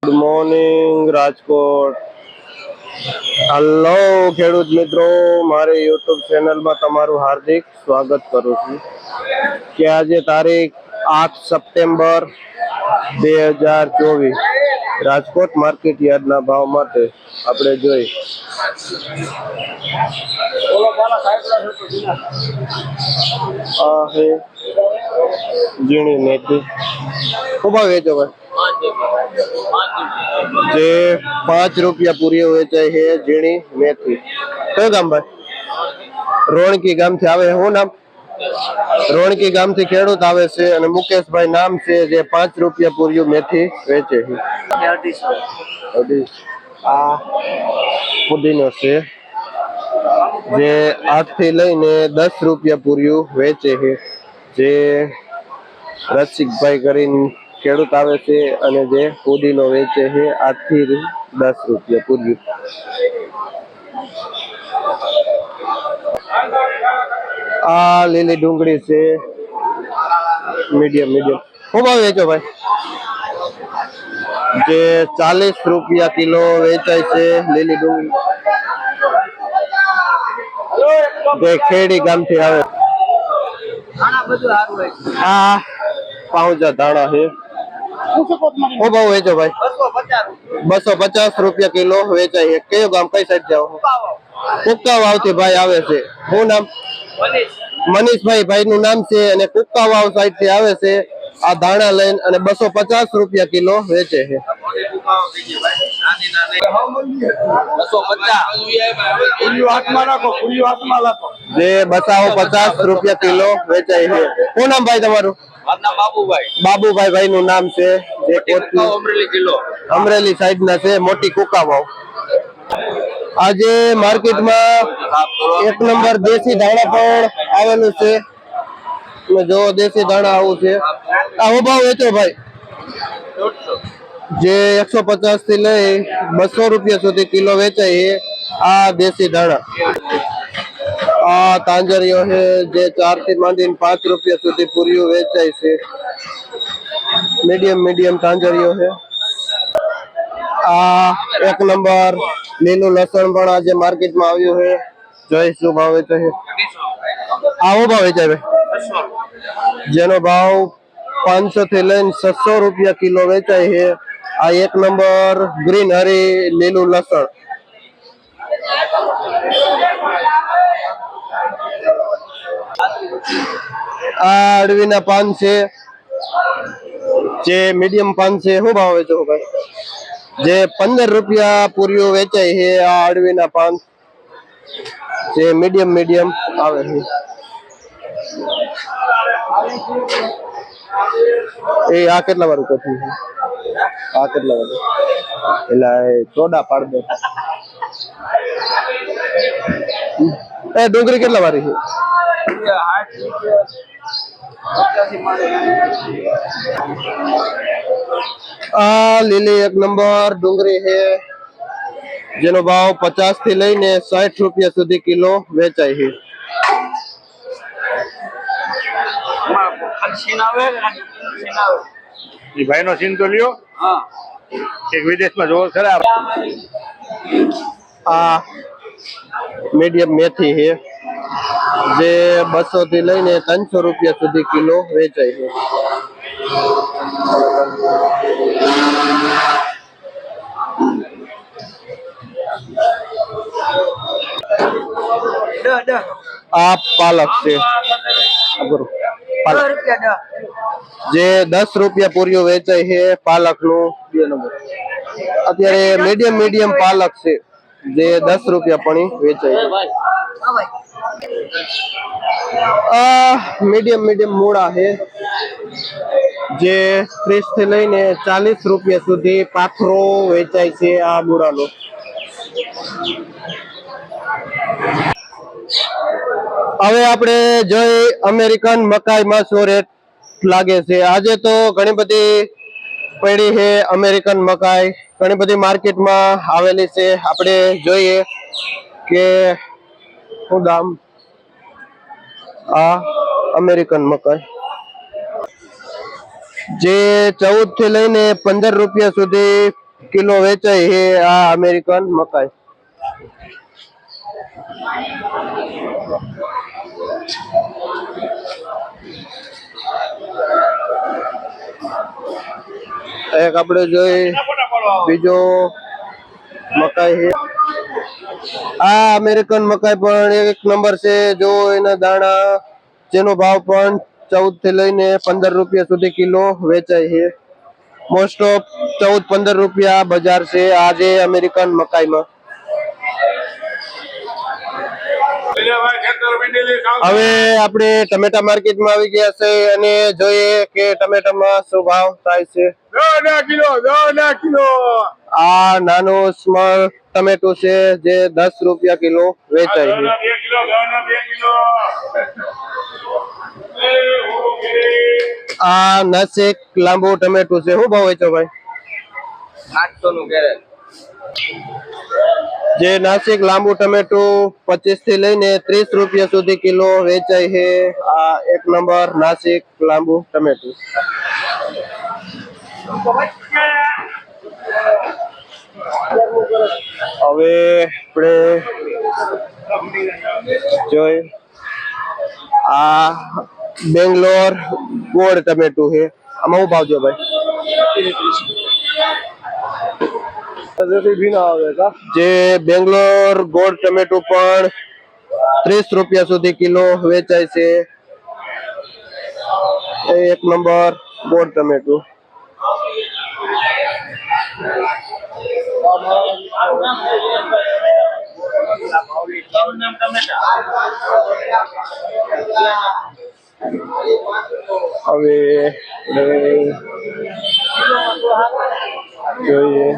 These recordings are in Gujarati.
Good morning Rajkot. હેલો ખેડૂત મિત્રો, મારી યુટ્યુબ ચેનલમાં તમારું હાર્દિક સ્વાગત કરું છું. કે આજે તારીખ 8 સપ્ટેમ્બર 2024 રાજકોટ માર્કેટ યાર્ડના ભાવ માટે આપણે જોઈ. આ હે ઝીણી મેથી. શું ભાવ વેચો ભાઈ? જે 5 રૂપિયા પૂરી વેચાય છે ઝીણી મેથી. કયું ગામ ભાઈ? રોણકી ગામથી આવે. શું નામ? રોણકી ગામથી ખેડૂત આવે છે અને મુકેશભાઈ નામ છે, જે 5 રૂપિયા પૂરી મેથી વેચે છે. આ પુદીનો છે, જે 8 થી લઈને 10 રૂપિયા પૂરી વેચે છે. જે રસિકભાઈ કરીને ખેડૂત આવે છે અને જે પુદીનો વેચે છે 8 થી 10 રૂપિયા પૂરી. આ લીલી ડુંગળી છે, મીડિયમ. શું ભાવ વેચો ભાઈ? જે 40 રૂપિયા કિલો વેચાય છે લીલી ડુંગળી, જે ખેડી ગામથી આવે. આ પાઉંજા ધાણા છે. શું ભાવ વેચો ભાઈ? 250 રૂપિયા કિલો વેચાય છે. કયું ગામ, કઈ સાઈડ જાવ? કુક્કા વાવથી ભાઈ આવે છે. શું નામ? મનીષભાઈ ભાઈ નું નામ છે અને કુક્કા વાવ સાઈડ થી આવે છે. આ ધાણા લઈને અને 250 રૂપિયા કિલો વેચે છે. જે 250 રૂપિયા કિલો વેચાય છે. શું નામ ભાઈ તમારું? બાબુભાઈ ભાઈ નું નામ છે, જે અમરેલી સાઈડ ના છે, મોટી કુકા વાવ. આજે માર્કેટમાં 1 નંબર દેશી ધાણા પણ આવેલું છે. જો દેશી ધાણા આવું છે. આ શું ભાવ વેચો ભાઈ? જે 150 થી લઈ 200 રૂપિયા સુધી કિલો વેચાય છે આ દેશી ધાણા. આ તાંજરીઓ છે, જે 4 થી માંડીને 5 રૂપિયા સુધી પૂરીઓ વેચાય છે. મીડિયમ તાંજરીઓ છે. આ 1 નંબર લીલું લસણ પણ આજે માર્કેટમાં આવ્યું છે. જોઈ શું ભાવ વેચાય છે. આ શું ભાવ વેચાય ભાઈ? જેનો ભાવ 500 થી લઈને 600 રૂપિયા કિલો વેચાય છે. આ 1 નંબર ગ્રીન હરી લીલું લસણ. આ અડવીના પાન છે, જે મીડિયમ પાન છે. શું ભાવ વેચો ભાઈ? જે 15 રૂપિયા પૂરીઓ વેચાય છે. આ અડવીના પાન, જે મીડિયમ આવે છે. એ આ કેટલા વાર ઉપર છે? આ કેટલા વાર? એટલે ચોડા પાડ દે. એ ડુંગળી કેટલા વારી છે? આ લીલી 1 નંબર ડુંગળી છે, જેનો ભાવ 50 થી લઈને 60 રૂપિયા સુધી કિલો વેચાય છે. ભાઈ નો સીન તો લ્યો. એક વિદેશમાં જોવો ખરા. આ મીડિયમ મેથી છે, જે 200 થી લઈને 300 રૂપિયા સુધી કિલો વેચાય છે. આ પાલક છે, જે 10 રૂપિયા પૂરીઓ વેચાય છે. પાલક નું 2 નંબર અત્યારે મીડિયમ પાલક છે, જે 10 રૂપિયા પણ વેચાય છે. આ મીડિયમ મૂળા છે, જે 30 થી લઈને 40 રૂપિયા સુધી પાથરો વેચાય છે. આ મૂળાનો. હવે આપણે જોઈ અમેરિકન મકાઈમાં શું રેટ લાગે છે. આજે તો ઘણી બધી પડી છે અમેરિકન મકાઈ, ઘણી બધી માર્કેટમાં આવેલી છે. આપણે જોઈએ કે શું દામ. આ અમેરિકન મકાઈ જે 14 થી લઈને 15 રૂપિયા સુધી કિલો વેચાય છે આ અમેરિકન મકાઈ. એક આપણે જોઈ બીજો મકાઈ છે. આ અમેરિકન મકાઈ પણ એક નંબર છે. જો એના દાણા જેનો ભાવ પણ 14 થી લઈને 15 રૂપિયા સુધી કિલો વેચાય છે. મોસ્ટ ઓફ 14-15 રૂપિયા બજાર છે આજે અમેરિકન મકાઈમાં. હવે આપણે ટમેટા માર્કેટમાં આવી ગયા છે અને જોઈએ કે ટમેટામાં શું ભાવ થાય છે. 10 કિલો. આ નાનો સ્મોલ ટમેટો છે જે 10 રૂપિયા કિલો વેચાય છે. આ નાસિક લાંબુ ટમેટો છે. શું ભાવ વેચો ભાઈ? 800 નું કેરેટ. જે નાસિક લાંબુ ટમેટો 25 થી લઈને 30 રૂપિયા સુધી કિલો વેચાય છે. આ એક નંબર નાસિક લાંબુ ટમેટો. હવે આપણે જોઈ આ બેંગ્લોર ગોળ ટમેટો છે. આમાં શું ભાવ છે ભાઈ? જે બેંગ્લોર ગોળ ટમેટો પણ 30 રૂપિયા સુધી કિલો વેચાય છે. એક નંબર ગોળ ટમેટો. હવે જોઈએ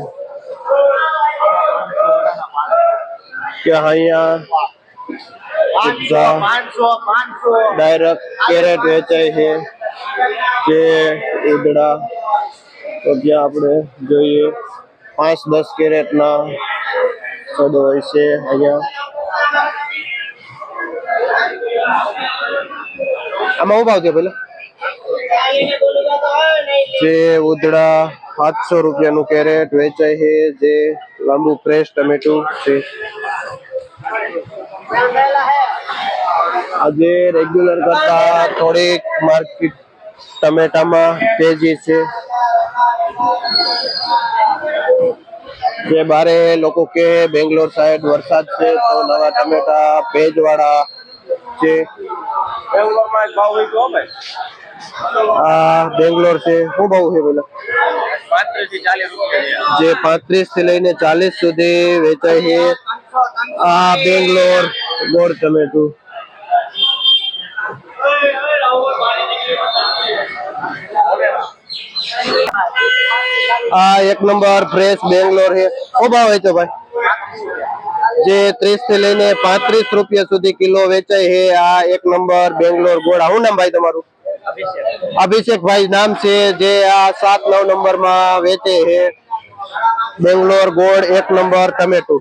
કે અહીંયા ડાયરેક્ટ કેરેટ વેચાય છે. જે ઉદડા તો ત્યાં આપણે જોઈએ 5-10 કેરેટ ના છોડ હોય છે અહીંયા. આમાં શું ભાવ છે પેલા? જે ઉદડા 700 રૂપિયાનું કેરેટ વેચાય છે. જે લાંબુ ફ્રેશ ટમેટો છે. આજે રેગ્યુલર કરતા થોડીક માર્કેટ ટમેટામાં તેજી છે. જે બારે લોકો કે બેંગ્લોર સાઈડ વરસાદ છે તો નવા ટમેટા ભેજવાળા છે. આ બેંગ્લોર છે. શું ભાવ છે પેલા? 35 થી 40 રૂપિયા. જે 35 થી લઈને 40 સુધી વેચાય છે. આ બેંગ્લોર ગોળ ટમેટો. આ એક નંબર ફ્રેશ બેંગ્લોર છે. શું ભાવ વેચો ભાઈ? જે 30 થી લઈને 35 રૂપિયા સુધી કિલો વેચાય છે. આ એક નંબર બેંગ્લોર ગોળ. શું નામ ભાઈ તમારું? અભિષેક ભાઈ નામ છે. જે આ 7-9 નંબર માં વેચે છે બેંગ્લોર ગોળ એક નંબર ટમેટો.